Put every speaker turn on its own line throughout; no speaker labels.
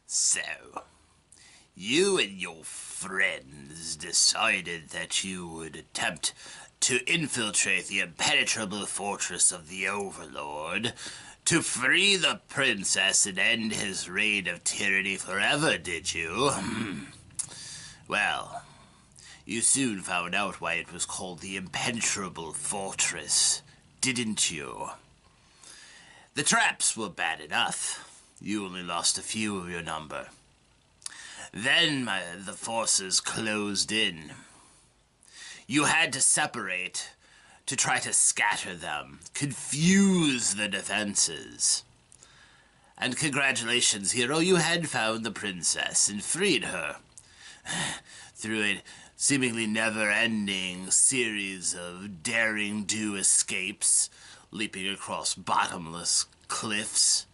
So, you and your friends decided that you would attempt to infiltrate the impenetrable fortress of the Overlord to free the princess and end his reign of tyranny forever, did you? Well, you soon found out why it was called the impenetrable fortress, didn't you? The traps were bad enough. You only lost a few of your number. Then the forces closed in. You had to separate to try to scatter them, confuse the defenses. And congratulations, hero, you had found the princess and freed her. Through a seemingly never-ending series of daring-do escapes, leaping across bottomless cliffs.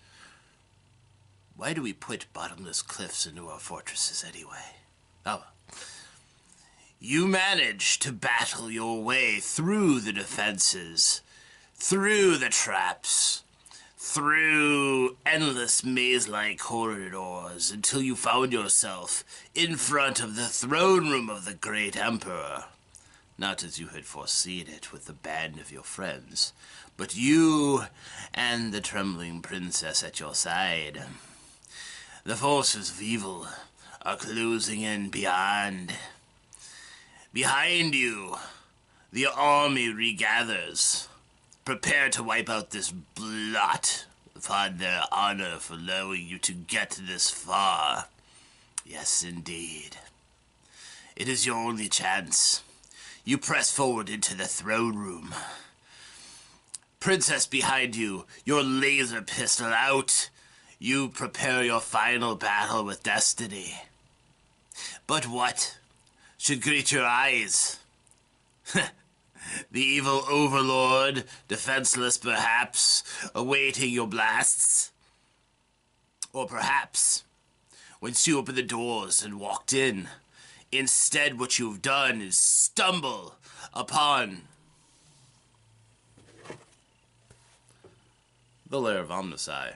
Why do we put bottomless cliffs into our fortresses anyway? Oh. You managed to battle your way through the defenses, through the traps, through endless maze-like corridors until you found yourself in front of the throne room of the great emperor. Not as you had foreseen it with the band of your friends, but you and the trembling princess at your side. The forces of evil are closing in beyond. Behind you, the army regathers, prepared to wipe out this blot upon their honor for allowing you to get this far. Yes, indeed. It is your only chance. You press forward into the throne room. Princess behind you, your laser pistol out. You prepare your final battle with destiny. But what should greet your eyes? The evil overlord, defenseless perhaps, awaiting your blasts? Or perhaps, once you opened the doors and walked in, instead what you've done is stumble upon the Lair of OmnusI.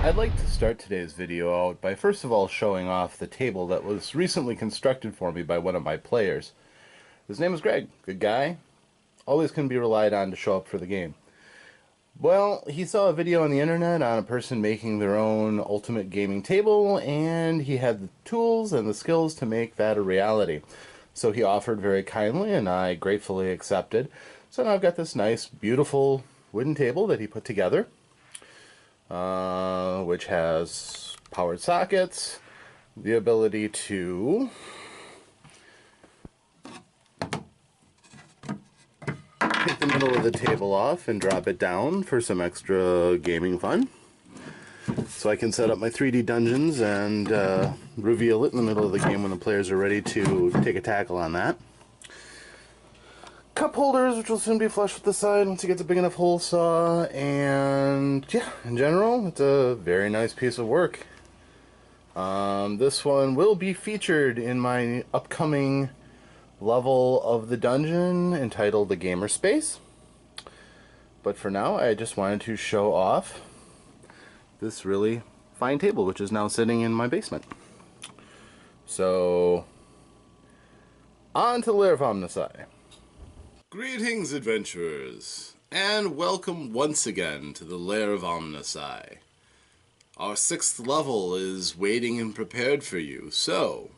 I'd like to start today's video out by first of all showing off the table that was recently constructed for me by one of my players. His name is Greg. Good guy. Always can be relied on to show up for the game. Well, he saw a video on the internet on a person making their own ultimate gaming table, and he had the tools and the skills to make that a reality. So he offered very kindly, and I gratefully accepted. So now I've got this nice, beautiful wooden table that he put together. Which has powered sockets, the ability to take the middle of the table off and drop it down for some extra gaming fun. So I can set up my 3D dungeons and reveal it in the middle of the game when the players are ready to take a tackle on that. Cup holders, which will soon be flush with the side once it gets a big enough hole saw, and yeah, in general, it's a very nice piece of work. This one will be featured in my upcoming level of the dungeon entitled The Gamer Space. But for now, I just wanted to show off this really fine table, which is now sitting in my basement. So, on to the Lair of OmnusI. Greetings, adventurers, and welcome once again to the Lair of OmnusI. Our 6th level is waiting and prepared for you, so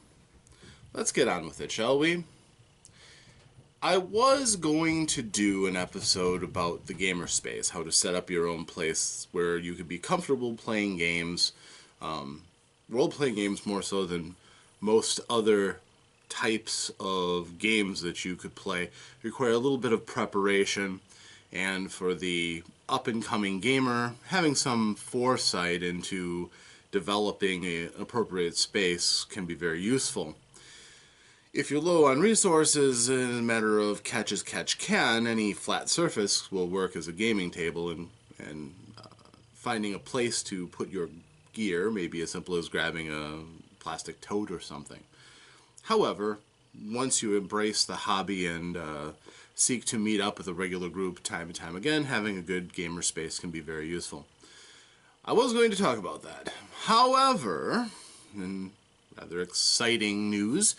let's get on with it, shall we? I was going to do an episode about the gamer space, how to set up your own place where you could be comfortable playing games, role-playing games more so than most other types of games that you could play. Require a little bit of preparation, and for the up-and-coming gamer, having some foresight into developing an appropriate space can be very useful. If you're low on resources, in a matter of catch as catch can, any flat surface will work as a gaming table, and finding a place to put your gear may be as simple as grabbing a plastic tote or something. However, once you embrace the hobby and seek to meet up with a regular group time and time again, having a good gamer space can be very useful. I was going to talk about that. However, in rather exciting news,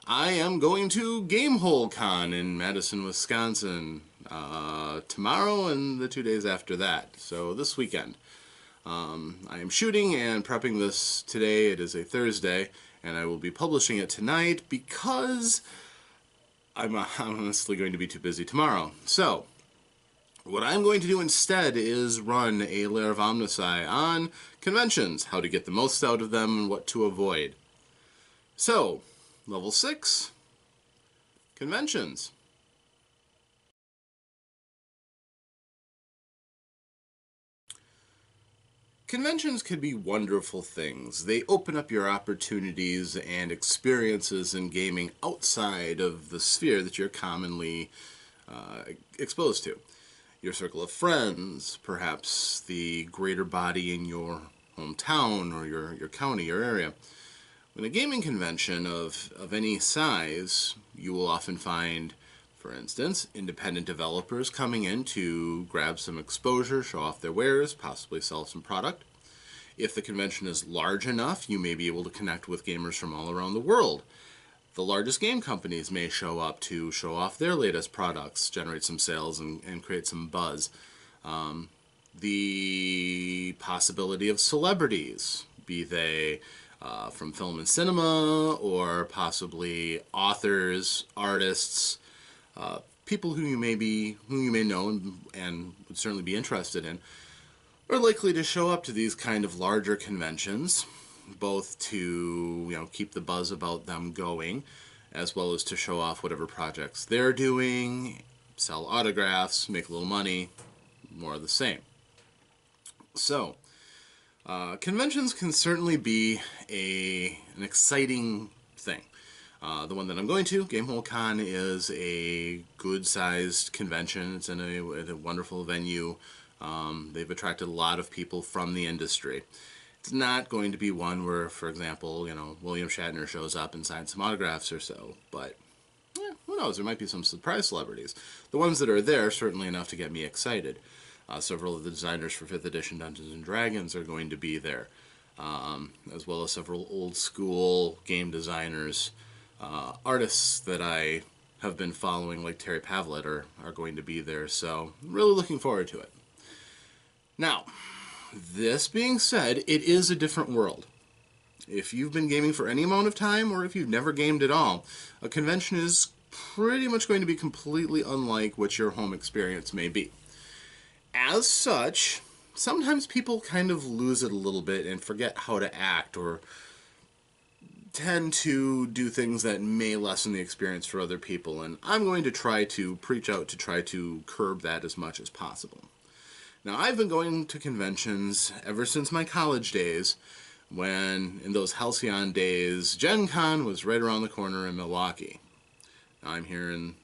I am going to GameHoleCon in Madison, Wisconsin tomorrow and the 2 days after that, so this weekend. I am shooting and prepping this today. It is a Thursday, and I will be publishing it tonight because I'm honestly going to be too busy tomorrow. So, what I'm going to do instead is run a Lair of OmnusI on conventions, how to get the most out of them and what to avoid. So, Level 6, conventions. Conventions can be wonderful things. They open up your opportunities and experiences in gaming outside of the sphere that you're commonly exposed to. Your circle of friends, perhaps the greater body in your hometown or your county or area. In a gaming convention of any size, you will often find, for instance, independent developers coming in to grab some exposure, show off their wares, possibly sell some product. If the convention is large enough, you may be able to connect with gamers from all around the world. The largest game companies may show up to show off their latest products, generate some sales, and create some buzz. The possibility of celebrities, be they from film and cinema, or possibly authors, artists, people who you may know and would certainly be interested in, are likely to show up to these kind of larger conventions, both to keep the buzz about them going, as well as to show off whatever projects they're doing, sell autographs, make a little money, more of the same. So, conventions can certainly be an exciting thing. The one that I'm going to, GameHoleCon, is a good-sized convention. It's in a wonderful venue. They've attracted a lot of people from the industry. It's not going to be one where, for example, William Shatner shows up and signs some autographs or so, but who knows? There might be some surprise celebrities. The ones that are there, certainly enough to get me excited. Several of the designers for 5th edition Dungeons & Dragons are going to be there, as well as several old-school game designers. Artists that I have been following, like Terry Pavlett, are going to be there, so I'm really looking forward to it. Now, this being said, it is a different world. If you've been gaming for any amount of time, or if you've never gamed at all, a convention is pretty much going to be completely unlike what your home experience may be. As such, sometimes people kind of lose it a little bit and forget how to act, or tend to do things that may lessen the experience for other people, and I'm going to try to preach out to try to curb that as much as possible. Now, I've been going to conventions ever since my college days, when, in those halcyon days, Gen Con was right around the corner in Milwaukee. Now, I'm here in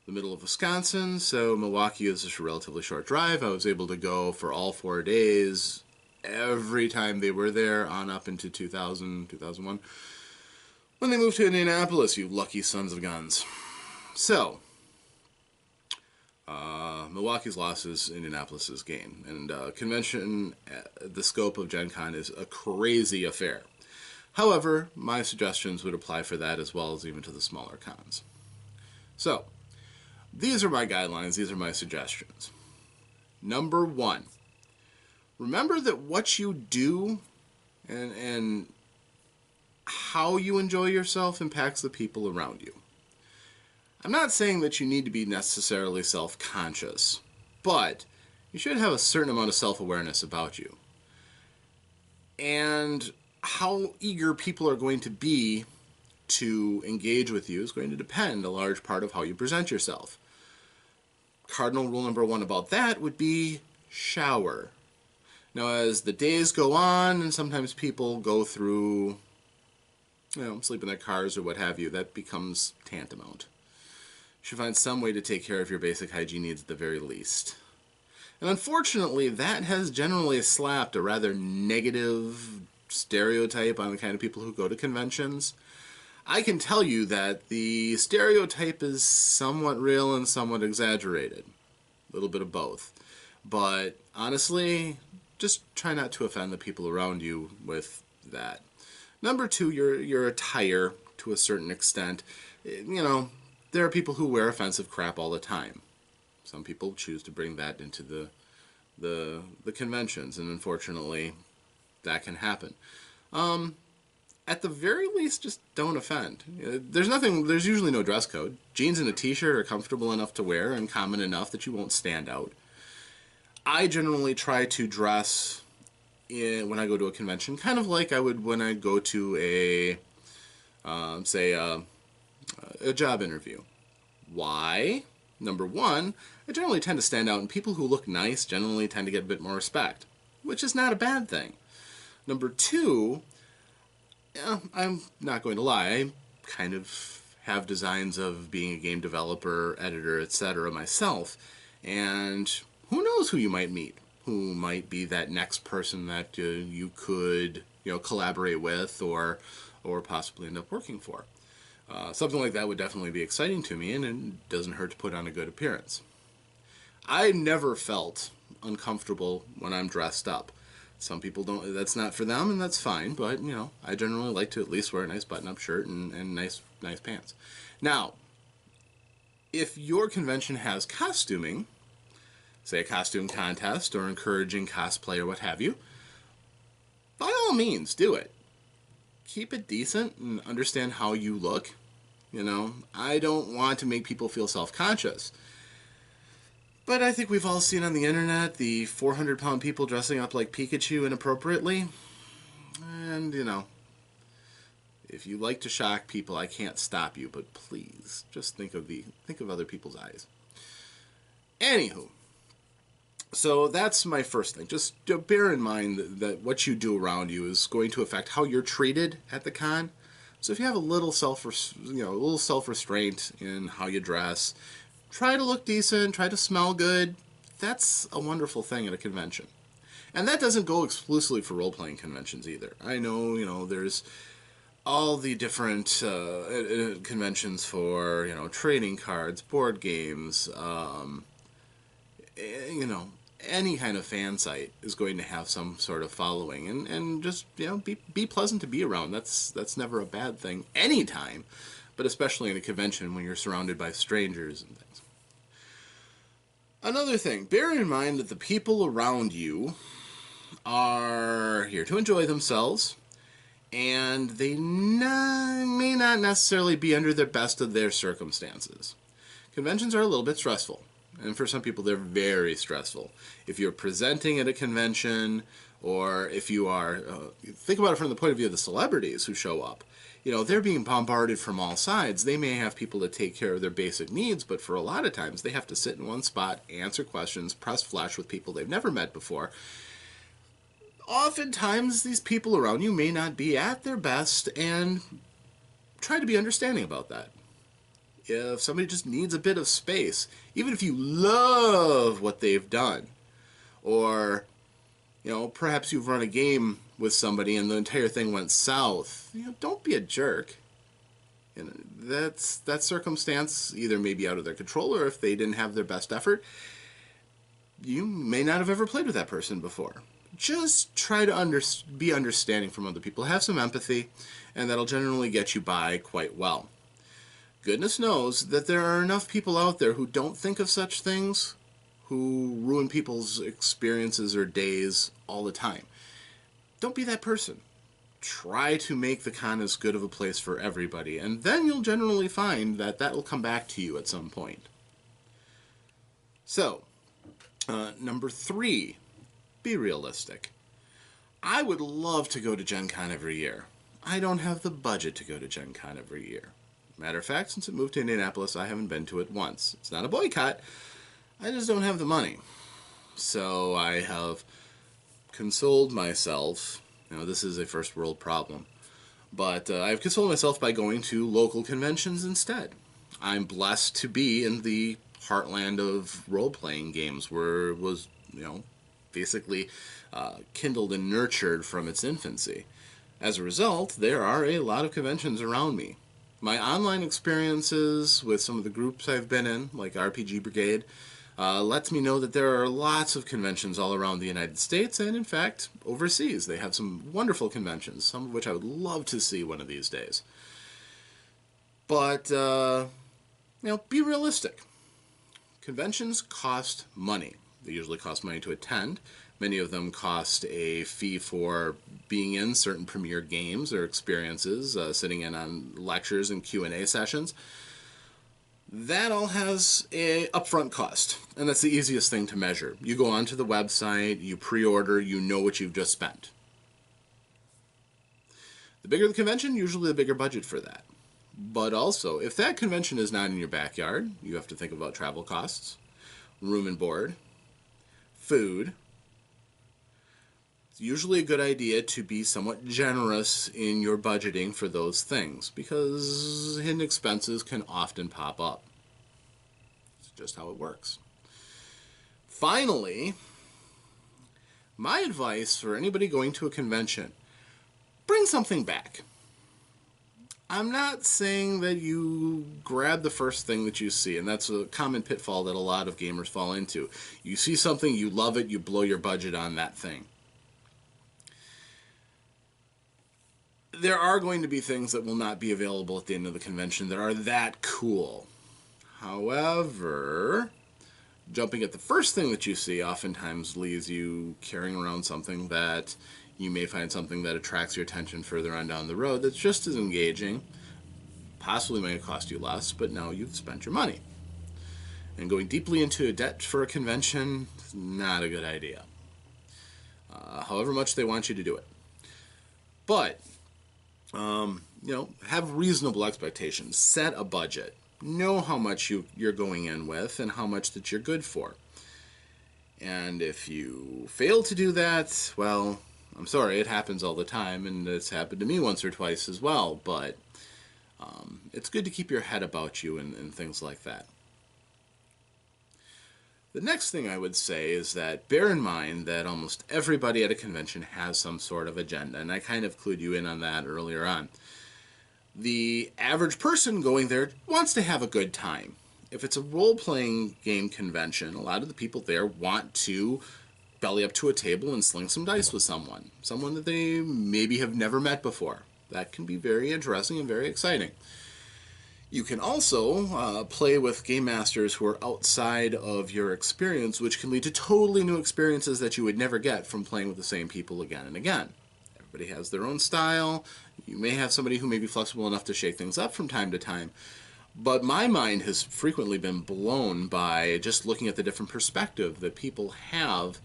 the middle of Wisconsin, so Milwaukee is just a relatively short drive. I was able to go for all 4 days, every time they were there, on up into 2000, 2001, when they moved to Indianapolis, you lucky sons of guns. So, Milwaukee's loss is Indianapolis's gain, and convention, the scope of Gen Con is a crazy affair. However, my suggestions would apply for that as well as even to the smaller cons. So, these are my guidelines, these are my suggestions. Number 1, remember that what you do and how you enjoy yourself impacts the people around you. I'm not saying that you need to be necessarily self-conscious, but you should have a certain amount of self-awareness about you. And how eager people are going to be to engage with you is going to depend a large part of how you present yourself. Cardinal rule number one about that would be shower. Now, as the days go on, and sometimes people go through, sleep in their cars or what have you, that becomes tantamount. You should find some way to take care of your basic hygiene needs at the very least. And unfortunately, that has generally slapped a rather negative stereotype on the kind of people who go to conventions. I can tell you that the stereotype is somewhat real and somewhat exaggerated. A little bit of both. But honestly, just try not to offend the people around you with that. Number two, your attire, to a certain extent. There are people who wear offensive crap all the time. Some people choose to bring that into the conventions, and unfortunately, that can happen. At the very least, just don't offend. There's usually no dress code. Jeans and a t-shirt are comfortable enough to wear and common enough that you won't stand out. I generally try to dress when I go to a convention, kind of like I would when I go to a job interview. Why? Number one, I generally tend to stand out, and people who look nice generally tend to get a bit more respect, which is not a bad thing. Number two, I'm not going to lie, I kind of have designs of being a game developer, editor, etc. myself, and who knows who you might meet, who might be that next person that you could collaborate with or possibly end up working for. Something like that would definitely be exciting to me, and it doesn't hurt to put on a good appearance. I never felt uncomfortable when I'm dressed up. Some people don't, that's not for them, and that's fine, but, I generally like to at least wear a nice button-up shirt and nice pants. Now, if your convention has costuming, say a costume contest or encouraging cosplay or what have you, by all means, do it. Keep it decent and understand how you look. I don't want to make people feel self-conscious. But I think we've all seen on the internet the 400-pound people dressing up like Pikachu inappropriately. And, if you like to shock people, I can't stop you, but please, just think of other people's eyes. Anywho, so that's my first thing. Just bear in mind that what you do around you is going to affect how you're treated at the con. So if you have a little self-restraint in how you dress, try to look decent, try to smell good. That's a wonderful thing at a convention. And that doesn't go exclusively for role-playing conventions either. I know, there's all the different conventions for, trading cards, board games, any kind of fan site is going to have some sort of following, and just be pleasant to be around. That's never a bad thing anytime, but especially in a convention when you're surrounded by strangers and things. Another thing, bear in mind that the people around you are here to enjoy themselves, and they may not necessarily be under the best of their circumstances. Conventions are a little bit stressful. And for some people, they're very stressful. If you're presenting at a convention, or if you are, think about it from the point of view of the celebrities who show up. They're being bombarded from all sides. They may have people to take care of their basic needs, but for a lot of times, they have to sit in one spot, answer questions, press flesh with people they've never met before. Oftentimes, these people around you may not be at their best, and try to be understanding about that. If somebody just needs a bit of space, even if you love what they've done, or, perhaps you've run a game with somebody and the entire thing went south, don't be a jerk. That circumstance either may be out of their control, or if they didn't have their best effort, you may not have ever played with that person before. Just try to be understanding from other people. Have some empathy, and that'll generally get you by quite well. Goodness knows that there are enough people out there who don't think of such things, who ruin people's experiences or days all the time. Don't be that person. Try to make the con as good of a place for everybody, and then you'll generally find that that will come back to you at some point. So, number 3, be realistic. I would love to go to Gen Con every year. I don't have the budget to go to Gen Con every year. Matter of fact, since it moved to Indianapolis, I haven't been to it once. It's not a boycott. I just don't have the money. So I have consoled myself. This is a first world problem. But I've consoled myself by going to local conventions instead. I'm blessed to be in the heartland of role-playing games, where it was, basically kindled and nurtured from its infancy. As a result, there are a lot of conventions around me. My online experiences with some of the groups I've been in, like RPG Brigade, lets me know that there are lots of conventions all around the United States and, in fact, overseas. They have some wonderful conventions, some of which I would love to see one of these days. But, be realistic. Conventions cost money. They usually cost money to attend. Many of them cost a fee for being in certain premier games or experiences, sitting in on lectures and Q&A sessions. That all has a upfront cost, and that's the easiest thing to measure. You go onto the website, you pre-order, you know what you've just spent. The bigger the convention, usually the bigger budget for that. But also, if that convention is not in your backyard, you have to think about travel costs, room and board, food. It's usually a good idea to be somewhat generous in your budgeting for those things, because hidden expenses can often pop up. It's just how it works. Finally, my advice for anybody going to a convention, bring something back. I'm not saying that you grab the first thing that you see, and that's a common pitfall that a lot of gamers fall into. You see something, you love it, you blow your budget on that thing. There are going to be things that will not be available at the end of the convention that are that cool. However, jumping at the first thing that you see oftentimes leaves you carrying around something that you may find something that attracts your attention further on down the road that's just as engaging, possibly may cost you less, but now you've spent your money. And going deeply into a debt for a convention is not a good idea. However much they want you to do it. But, have reasonable expectations. Set a budget. Know how much you're going in with and how much that you're good for. And if you fail to do that, well, I'm sorry, it happens all the time, and it's happened to me once or twice as well, but it's good to keep your head about you and things like that. The next thing I would say is that bear in mind that almost everybody at a convention has some sort of agenda, and I kind of clued you in on that earlier on. The average person going there wants to have a good time. If it's a role-playing game convention, a lot of the people there want to belly up to a table and sling some dice with someone that they maybe have never met before. That can be very interesting and very exciting. You can also play with game masters who are outside of your experience, which can lead to totally new experiences that you would never get from playing with the same people again and again. Everybody has their own style. You may have somebody who may be flexible enough to shake things up from time to time. But my mind has frequently been blown by just looking at the different perspective that people have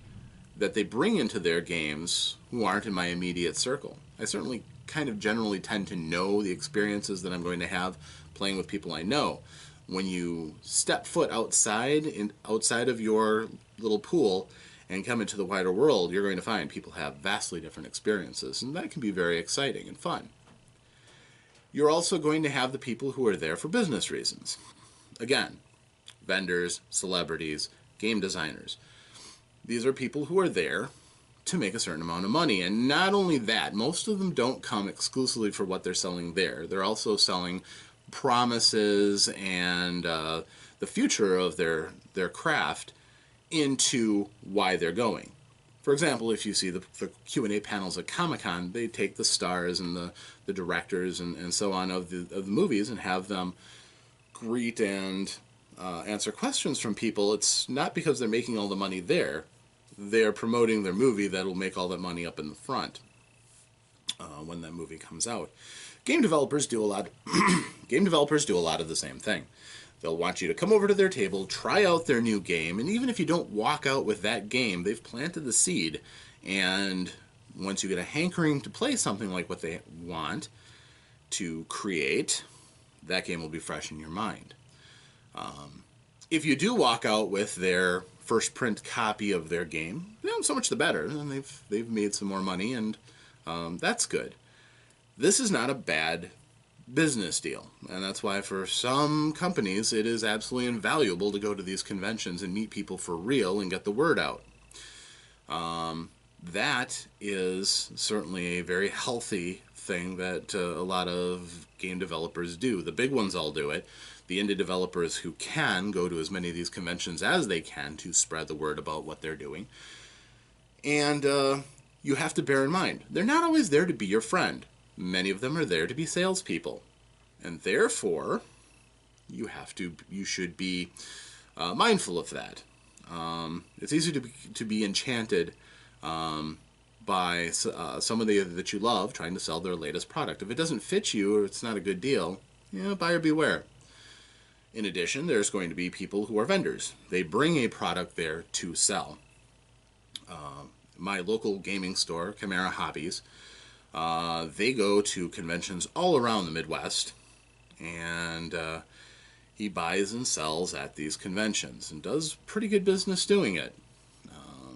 that they bring into their games who aren't in my immediate circle. I certainly kind of generally tend to know the experiences that I'm going to have playing with people I know. When you step foot outside of your little pool and come into the wider world, you're going to find people have vastly different experiences, and that can be very exciting and fun. You're also going to have the people who are there for business reasons. Again, vendors, celebrities, game designers. These are people who are there to make a certain amount of money. And not only that, most of them don't come exclusively for what they're selling there. They're also selling promises and the future of their craft into why they're going. For example, if you see the Q&A panels at Comic-Con, they take the stars and the directors and so on of the movies and have them greet and answer questions from people, it's not because they're making all the money there. They're promoting their movie that'll make all that money up in the front when that movie comes out. Game developers do a lot. Game developers do a lot of the same thing. They'll want you to come over to their table, try out their new game, and even if you don't walk out with that game, they've planted the seed. And once you get a hankering to play something like what they want to create, that game will be fresh in your mind. If you do walk out with their first print copy of their game, so much the better. And they've made some more money, and that's good. This is not a bad business deal, and that's why for some companies it is absolutely invaluable to go to these conventions and meet people for real and get the word out. That is certainly a very healthy thing that a lot of game developers do. The big ones all do it. The indie developers who can go to as many of these conventions as they can to spread the word about what they're doing. And you have to bear in mind, they're not always there to be your friend. Many of them are there to be salespeople. And therefore, you should be mindful of that. It's easy to be enchanted by somebody that you love trying to sell their latest product. If it doesn't fit you or it's not a good deal, buyer beware. In addition, there's going to be people who are vendors. They bring a product there to sell. My local gaming store, Chimera Hobbies, they go to conventions all around the Midwest, and he buys and sells at these conventions and does pretty good business doing it.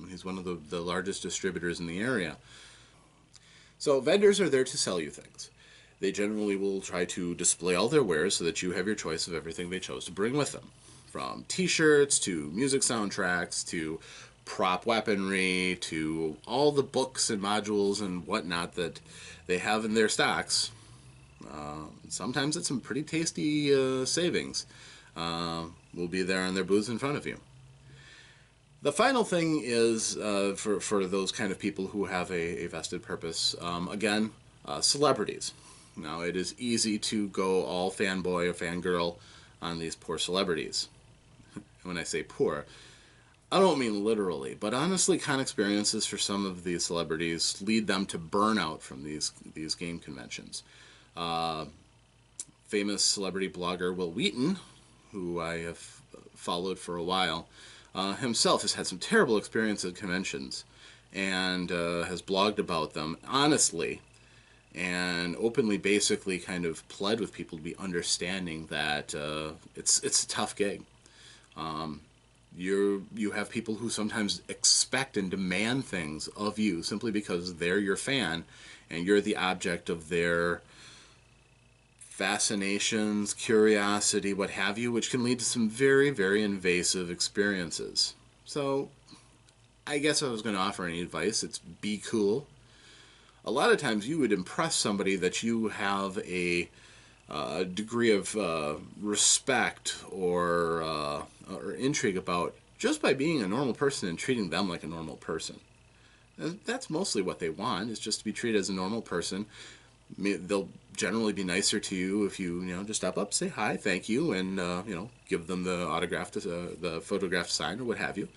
He's one of the largest distributors in the area. So vendors are there to sell you things. They generally will try to display all their wares so that you have your choice of everything they chose to bring with them. From t-shirts to music soundtracks to prop weaponry to all the books and modules and whatnot that they have in their stocks. Sometimes it's some pretty tasty savings. Will be there on their booths in front of you. The final thing is for those kind of people who have a vested purpose, again, celebrities. Now, it is easy to go all fanboy or fangirl on these poor celebrities. When I say poor, I don't mean literally, but honestly, con experiences for some of these celebrities lead them to burnout from these game conventions. Famous celebrity blogger Will Wheaton, who I have followed for a while, himself has had some terrible experiences at conventions and has blogged about them honestly and openly basically kind of pled with people to be understanding that it's a tough gig. You have people who sometimes expect and demand things of you simply because they're your fan and you're the object of their fascinations, curiosity, what have you, which can lead to some very, very invasive experiences. So I guess if I was going to offer any advice, it's be cool. A lot of times you would impress somebody that you have a degree of respect or intrigue about just by being a normal person and treating them like a normal person. And that's mostly what they want, is just to be treated as a normal person. They'll generally be nicer to you if you just step up, say hi, thank you, and give them the autograph, the photograph sign, or what have you.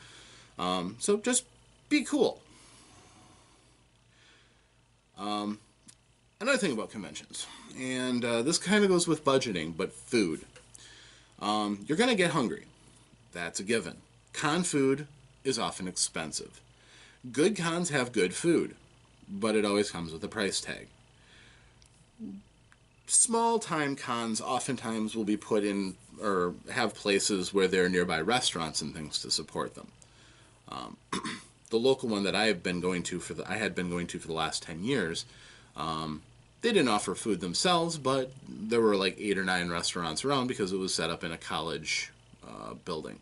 So just be cool. Another thing about conventions, and this kind of goes with budgeting, but food. You're going to get hungry. That's a given. Con food is often expensive. Good cons have good food, but it always comes with a price tag. Small-time cons oftentimes will be put in or have places where there are nearby restaurants and things to support them. The local one that I had been going to for the last 10 years, they didn't offer food themselves, but there were like 8 or 9 restaurants around because it was set up in a college building.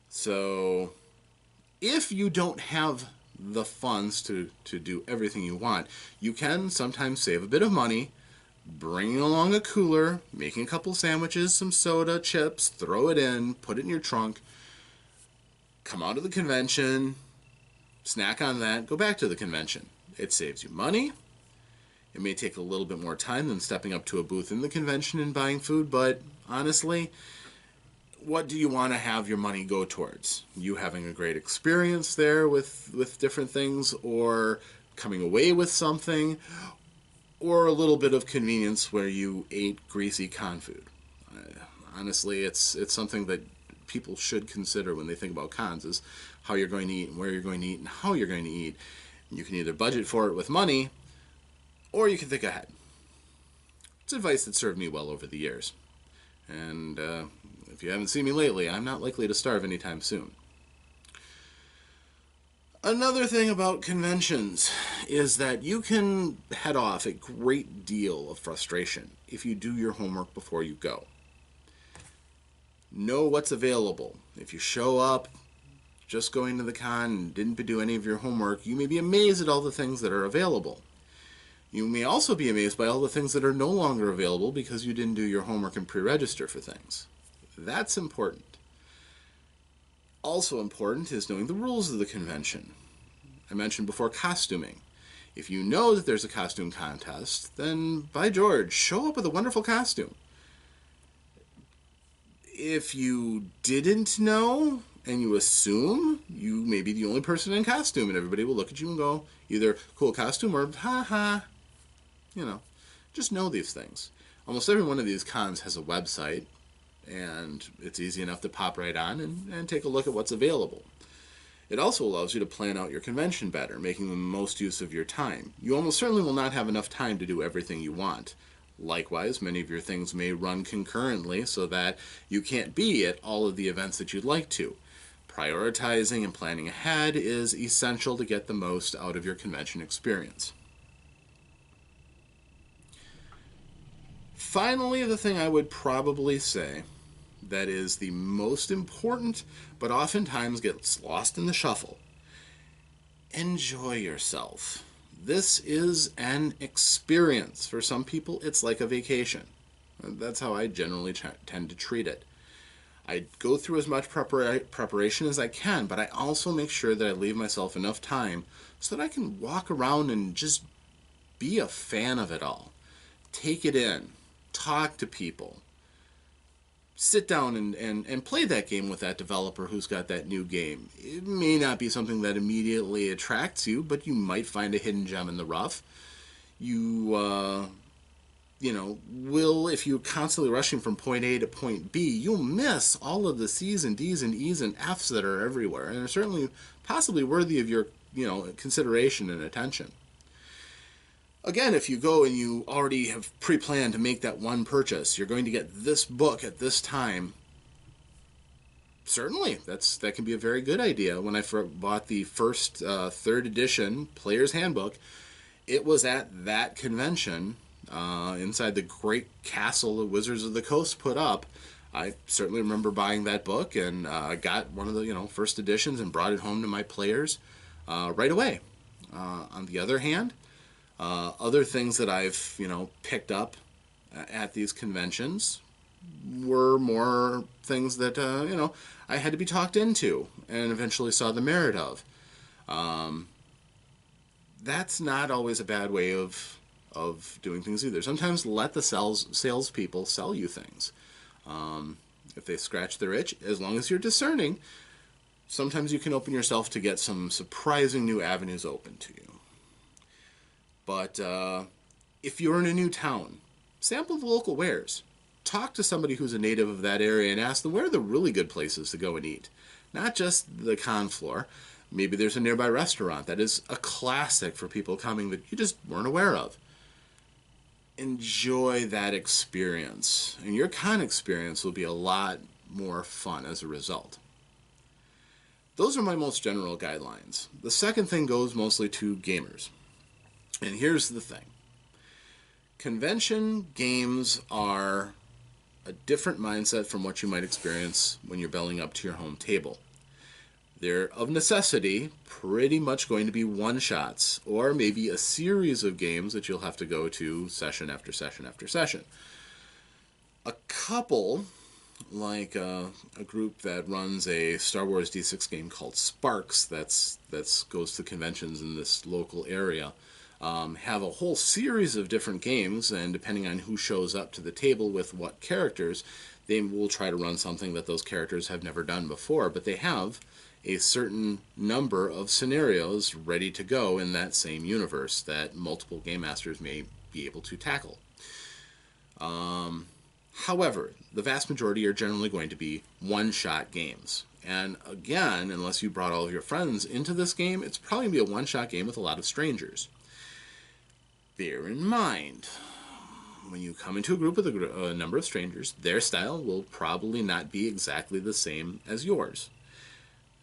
So if you don't have the funds to do everything you want, you can sometimes save a bit of money, bringing along a cooler, making a couple sandwiches, some soda, chips, throw it in, put it in your trunk, come out of the convention, snack on that, go back to the convention. It saves you money. It may take a little bit more time than stepping up to a booth in the convention and buying food, but honestly, what do you want to have your money go towards? You having a great experience there with different things, or coming away with something, or a little bit of convenience where you ate greasy con food? Honestly, it's something that people should consider when they think about cons, is how you're going to eat and where you're going to eat and how you're going to eat. You can either budget for it with money, or you can think ahead. It's advice that served me well over the years. And if you haven't seen me lately, I'm not likely to starve anytime soon. Another thing about conventions is that you can head off a great deal of frustration if you do your homework before you go. Know what's available. If you show up just going to the con and didn't do any of your homework, you may be amazed at all the things that are available. You may also be amazed by all the things that are no longer available because you didn't do your homework and pre-register for things. That's important. Also important is knowing the rules of the convention. I mentioned before costuming. If you know that there's a costume contest, then by George, show up with a wonderful costume. If you didn't know and you assume, you may be the only person in costume, and everybody will look at you and go, either cool costume or ha ha. Just know these things. Almost every one of these cons has a website, and it's easy enough to pop right on and take a look at what's available. It also allows you to plan out your convention better, making the most use of your time. You almost certainly will not have enough time to do everything you want. Likewise, many of your things may run concurrently so that you can't be at all of the events that you'd like to. Prioritizing and planning ahead is essential to get the most out of your convention experience. Finally, the thing I would probably say that is the most important, but oftentimes gets lost in the shuffle: enjoy yourself. This is an experience. For some people, it's like a vacation. That's how I generally tend to treat it. I go through as much preparation as I can, but I also make sure that I leave myself enough time so that I can walk around and just be a fan of it all. Take it in. Talk to people. Sit down and play that game with that developer who's got that new game. It may not be something that immediately attracts you, but you might find a hidden gem in the rough. You will, if you're constantly rushing from point A to point B, you'll miss all of the C's and D's and E's and F's that are everywhere, and are certainly possibly worthy of your, consideration and attention. Again, if you go and you already have pre-planned to make that one purchase, you're going to get this book at this time. Certainly, that can be a very good idea. When I bought the first 3rd edition Player's Handbook, it was at that convention, inside the great castle the Wizards of the Coast put up. I certainly remember buying that book, and got one of the first editions and brought it home to my players right away. On the other hand, other things that I've picked up at these conventions were more things that I had to be talked into and eventually saw the merit of. That's not always a bad way of doing things either. Sometimes let the salespeople sell you things. If they scratch their itch, as long as you're discerning, sometimes you can open yourself to get some surprising new avenues open to you. But if you're in a new town, sample the local wares. Talk to somebody who's a native of that area and ask them where are the really good places to go and eat. Not just the con floor. Maybe there's a nearby restaurant that is a classic for people coming that you just weren't aware of. Enjoy that experience, and your con experience will be a lot more fun as a result. Those are my most general guidelines. The second thing goes mostly to gamers. And here's the thing. Convention games are a different mindset from what you might experience when you're belling up to your home table. They're, of necessity, pretty much going to be one-shots, or maybe a series of games that you'll have to go to session after session after session. A couple, like a group that runs a Star Wars D6 game called Sparks, that goes to conventions in this local area, have a whole series of different games, and depending on who shows up to the table with what characters, they will try to run something that those characters have never done before, but they have a certain number of scenarios ready to go in that same universe that multiple game masters may be able to tackle. However, the vast majority are generally going to be one-shot games. And again, unless you brought all of your friends into this game, it's probably going to be a one-shot game with a lot of strangers. Bear in mind, when you come into a group with a number of strangers, their style will probably not be exactly the same as yours.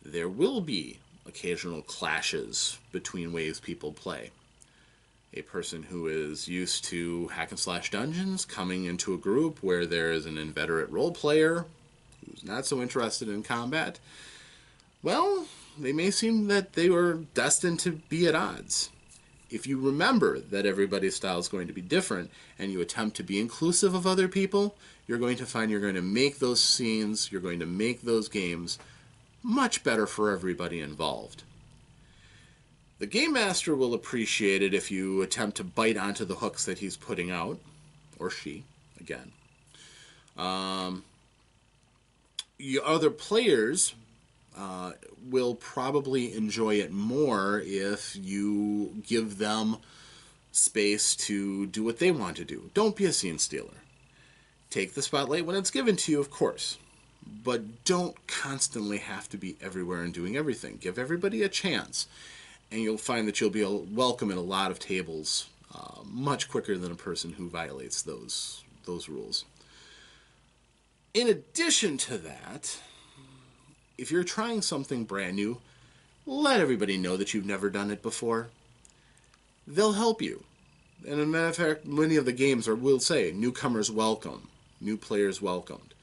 There will be occasional clashes between ways people play. A person who is used to hack and slash dungeons coming into a group where there is an inveterate role player who's not so interested in combat, well, they may seem that they were destined to be at odds. If you remember that everybody's style is going to be different and you attempt to be inclusive of other people, you're going to find you're going to make those scenes, you're going to make those games much better for everybody involved. The Game Master will appreciate it if you attempt to bite onto the hooks that he's putting out, or she, again. Other players will probably enjoy it more if you give them space to do what they want to do. Don't be a scene stealer. Take the spotlight when it's given to you, of course, but don't constantly have to be everywhere and doing everything. Give everybody a chance, and you'll find that you'll be welcome at a lot of tables much quicker than a person who violates those rules. In addition to that, if you're trying something brand new, let everybody know that you've never done it before. They'll help you. And as a matter of fact, many of the games will say, newcomers welcome, new players welcomed.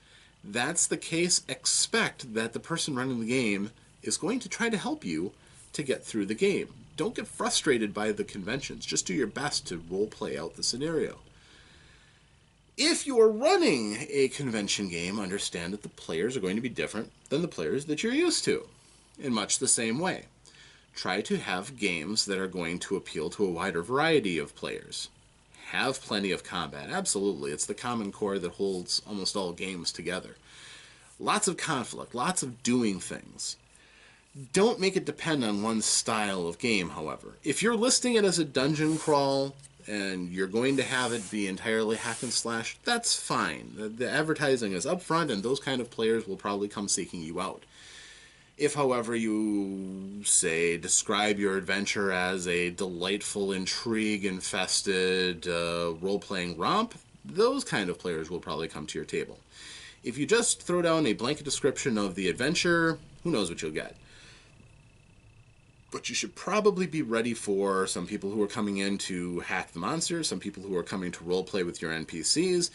That's the case. Expect that the person running the game is going to try to help you to get through the game. Don't get frustrated by the conventions. Just do your best to role play out the scenario. If you are running a convention game, understand that the players are going to be different than the players that you're used to, in much the same way. Try to have games that are going to appeal to a wider variety of players. Have plenty of combat, absolutely. It's the common core that holds almost all games together. Lots of conflict, lots of doing things. Don't make it depend on one style of game, however. If you're listing it as a dungeon crawl, and you're going to have it be entirely hack and slash, that's fine. The advertising is upfront, and those kind of players will probably come seeking you out. If, however, you, say, describe your adventure as a delightful, intrigue-infested role-playing romp, those kind of players will probably come to your table. If you just throw down a blanket description of the adventure, who knows what you'll get. But you should probably be ready for some people who are coming in to hack the monsters, some people who are coming to roleplay with your NPCs,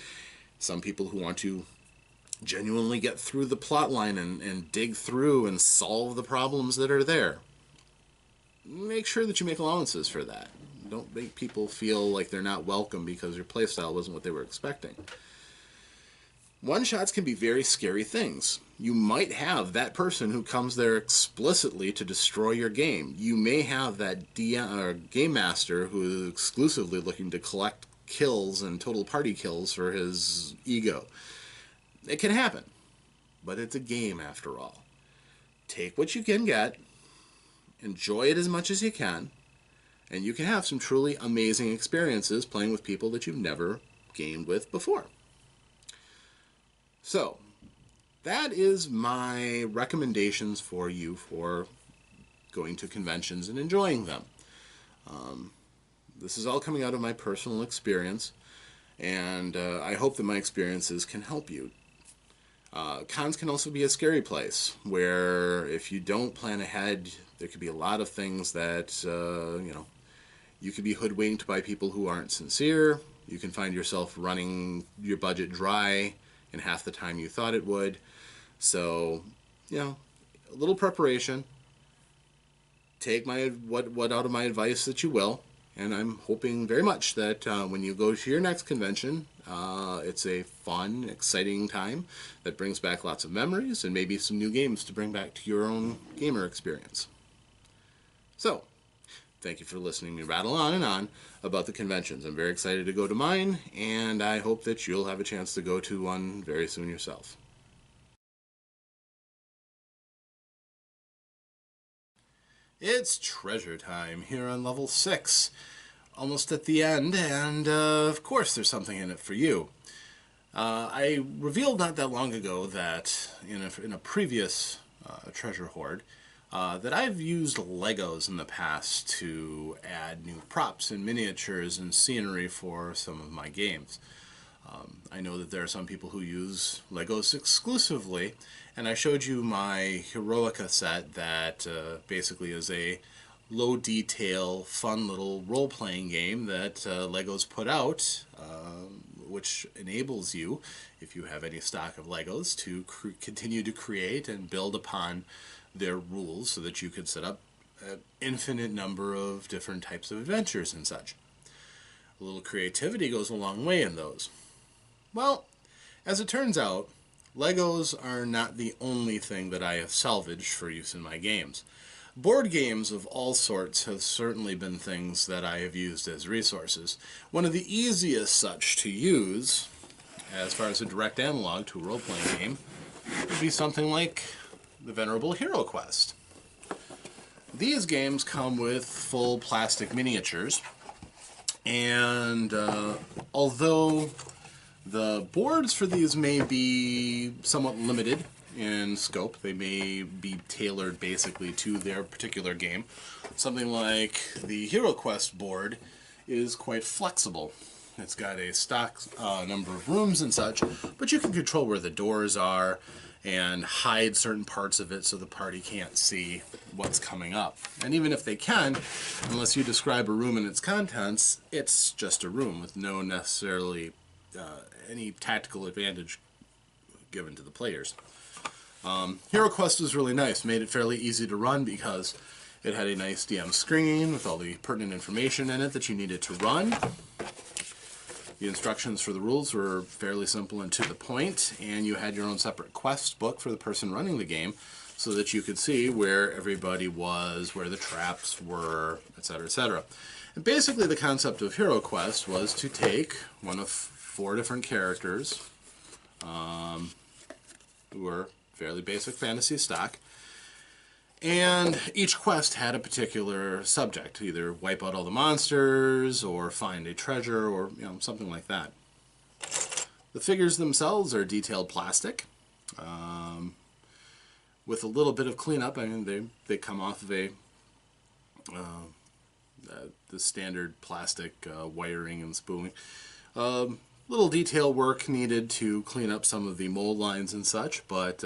some people who want to genuinely get through the plot line and dig through and solve the problems that are there. Make sure that you make allowances for that. Don't make people feel like they're not welcome because your playstyle wasn't what they were expecting. One-shots can be very scary things. You might have that person who comes there explicitly to destroy your game. You may have that game master who is exclusively looking to collect kills and total party kills for his ego. It can happen, but it's a game after all. Take what you can get, enjoy it as much as you can, and you can have some truly amazing experiences playing with people that you've never gamed with before. So, that is my recommendations for you for going to conventions and enjoying them. This is all coming out of my personal experience, and I hope that my experiences can help you. Cons can also be a scary place, where if you don't plan ahead, there could be a lot of things that, you could be hoodwinked by people who aren't sincere. You can find yourself running your budget dry in half the time you thought it would. So, a little preparation. Take what out of my advice that you will, and I'm hoping very much that when you go to your next convention, it's a fun, exciting time that brings back lots of memories and maybe some new games to bring back to your own gamer experience. So, thank you for listening to me rattle on and on about the conventions. I'm very excited to go to mine, and I hope that you'll have a chance to go to one very soon yourself. It's treasure time here on level 6. Almost at the end, and of course there's something in it for you. I revealed not that long ago that in a previous treasure hoard that I've used Legos in the past to add new props and miniatures and scenery for some of my games. I know that there are some people who use Legos exclusively, and I showed you my Heroica set that basically is a low detail, fun little role-playing game that Legos put out, which enables you, if you have any stock of Legos, to continue to create and build upon their rules so that you could set up an infinite number of different types of adventures and such. A little creativity goes a long way in those. Well, as it turns out, Legos are not the only thing that I have salvaged for use in my games. Board games of all sorts have certainly been things that I have used as resources. One of the easiest such to use, as far as a direct analog to a role-playing game, would be something like the venerable HeroQuest. These games come with full plastic miniatures, and although the boards for these may be somewhat limited in scope, they may be tailored basically to their particular game. Something like the HeroQuest board is quite flexible. It's got a stock number of rooms and such, but you can control where the doors are and hide certain parts of it so the party can't see what's coming up. And even if they can, unless you describe a room and its contents, it's just a room with no necessarily any tactical advantage given to the players. HeroQuest was really nice, made it fairly easy to run because it had a nice DM screen with all the pertinent information in it that you needed to run. The instructions for the rules were fairly simple and to the point, and you had your own separate quest book for the person running the game so that you could see where everybody was, where the traps were, etc., etc. And basically the concept of HeroQuest was to take one of 4 different characters who were fairly basic fantasy stock, and each quest had a particular subject, either wipe out all the monsters or find a treasure or something like that. The figures themselves are detailed plastic with a little bit of cleanup. I mean, they come off of the standard plastic wiring and spooling. Little detail work needed to clean up some of the mold lines and such, but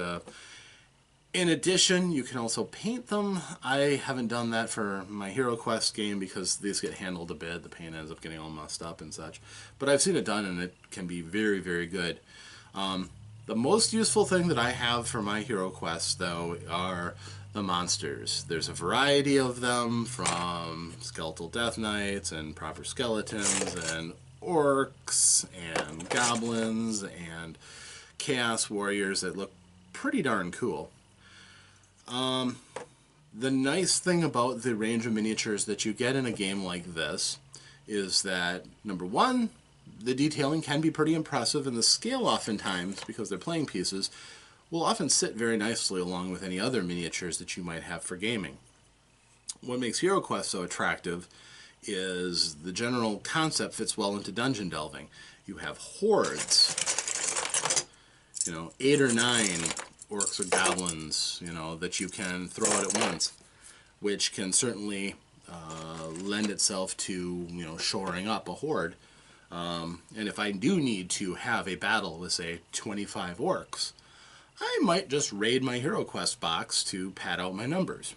in addition, you can also paint them. I haven't done that for my HeroQuest game because these get handled a bit. The paint ends up getting all messed up and such. But I've seen it done, and it can be very, very good. The most useful thing that I have for my HeroQuest, though, are the monsters. There's a variety of them, from skeletal death knights and proper skeletons and orcs and goblins and chaos warriors that look pretty darn cool. The nice thing about the range of miniatures that you get in a game like this is that, number one, the detailing can be pretty impressive, and the scale oftentimes, because they're playing pieces, will often sit very nicely along with any other miniatures that you might have for gaming. What makes HeroQuest so attractive is the general concept fits well into dungeon delving. You have hordes, 8 or 9 orcs or goblins, that you can throw out at once, which can certainly lend itself to, shoring up a horde. And if I do need to have a battle with, say, 25 orcs, I might just raid my HeroQuest box to pad out my numbers.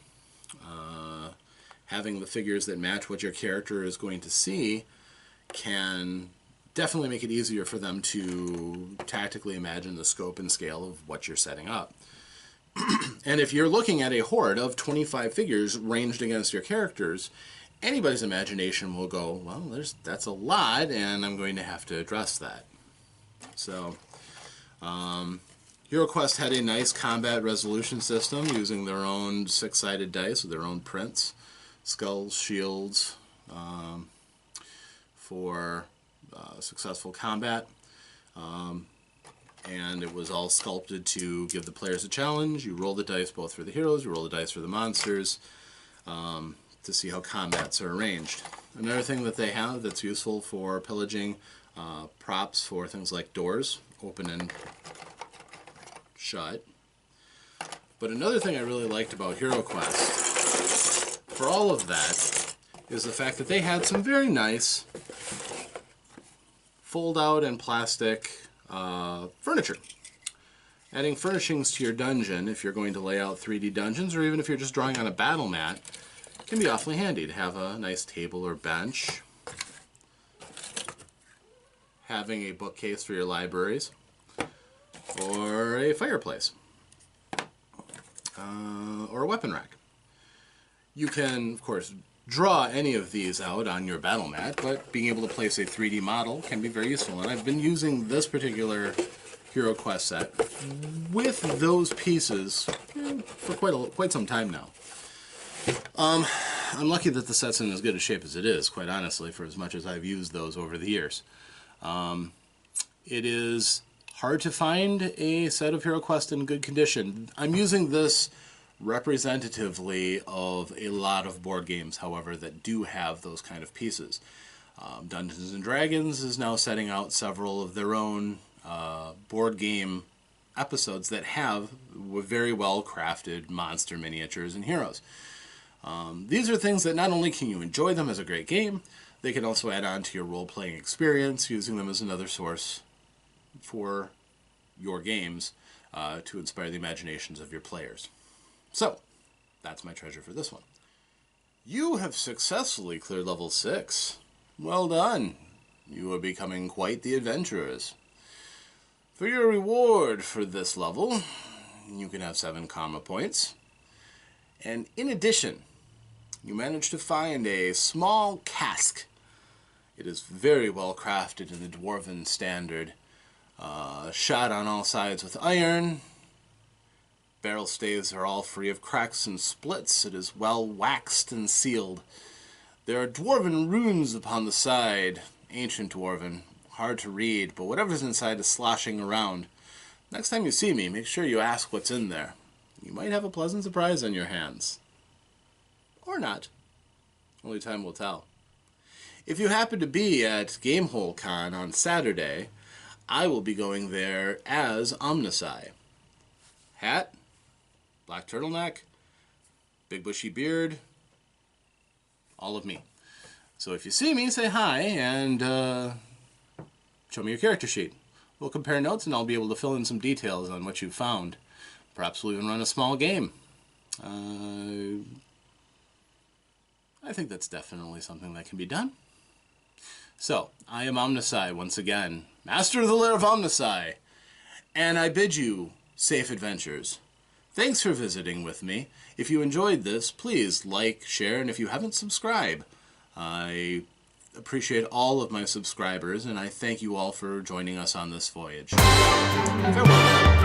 Having the figures that match what your character is going to see can definitely make it easier for them to tactically imagine the scope and scale of what you're setting up. And if you're looking at a horde of 25 figures ranged against your characters, anybody's imagination will go, well, that's a lot, and I'm going to have to address that. So, HeroQuest had a nice combat resolution system using their own 6-sided dice with their own prints skulls, shields, for successful combat. And it was all sculpted to give the players a challenge. You roll the dice both for the heroes, you roll the dice for the monsters, to see how combats are arranged. Another thing that they have that's useful for pillaging, props for things like doors, open and shut. But another thing I really liked about HeroQuest, for all of that, is the fact that they had some very nice fold-out and plastic furniture. Adding furnishings to your dungeon, if you're going to lay out 3D dungeons, or even if you're just drawing on a battle mat, can be awfully handy to have a nice table or bench. Having a bookcase for your libraries, or a fireplace, or a weapon rack. You can, of course, draw any of these out on your battle mat, but being able to place a 3D model can be very useful. And I've been using this particular HeroQuest set with those pieces for quite some time now. I'm lucky that the set's in as good a shape as it is, quite honestly, for as much as I've used those over the years. It is hard to find a set of HeroQuest in good condition. I'm using this representatively of a lot of board games, however, that do have those kind of pieces. Dungeons & Dragons is now setting out several of their own board game episodes that have very well crafted monster miniatures and heroes. These are things that not only can you enjoy them as a great game, they can also add on to your role-playing experience, using them as another source for your games to inspire the imaginations of your players. So, that's my treasure for this one. You have successfully cleared level 6. Well done. You are becoming quite the adventurers. For your reward for this level, you can have 7 karma points. And in addition, you managed to find a small cask. It is very well crafted in the dwarven standard. Shot on all sides with iron. Barrel staves are all free of cracks and splits. It is well waxed and sealed. There are dwarven runes upon the side, ancient dwarven, hard to read, but whatever's inside is sloshing around. Next time you see me, make sure you ask what's in there. You might have a pleasant surprise on your hands. Or not. Only time will tell. If you happen to be at GameHoleCon on Saturday, I will be going there as OmnusI. Hat, black turtleneck, big bushy beard, all of me. So if you see me, say hi and show me your character sheet. We'll compare notes and I'll be able to fill in some details on what you've found. Perhaps we'll even run a small game. I think that's definitely something that can be done. So, I am OmnusI once again, master of the Lair of OmnusI, and I bid you safe adventures. Thanks for visiting with me. If you enjoyed this, please like, share, and if you haven't, subscribe. I appreciate all of my subscribers, and I thank you all for joining us on this voyage. Farewell.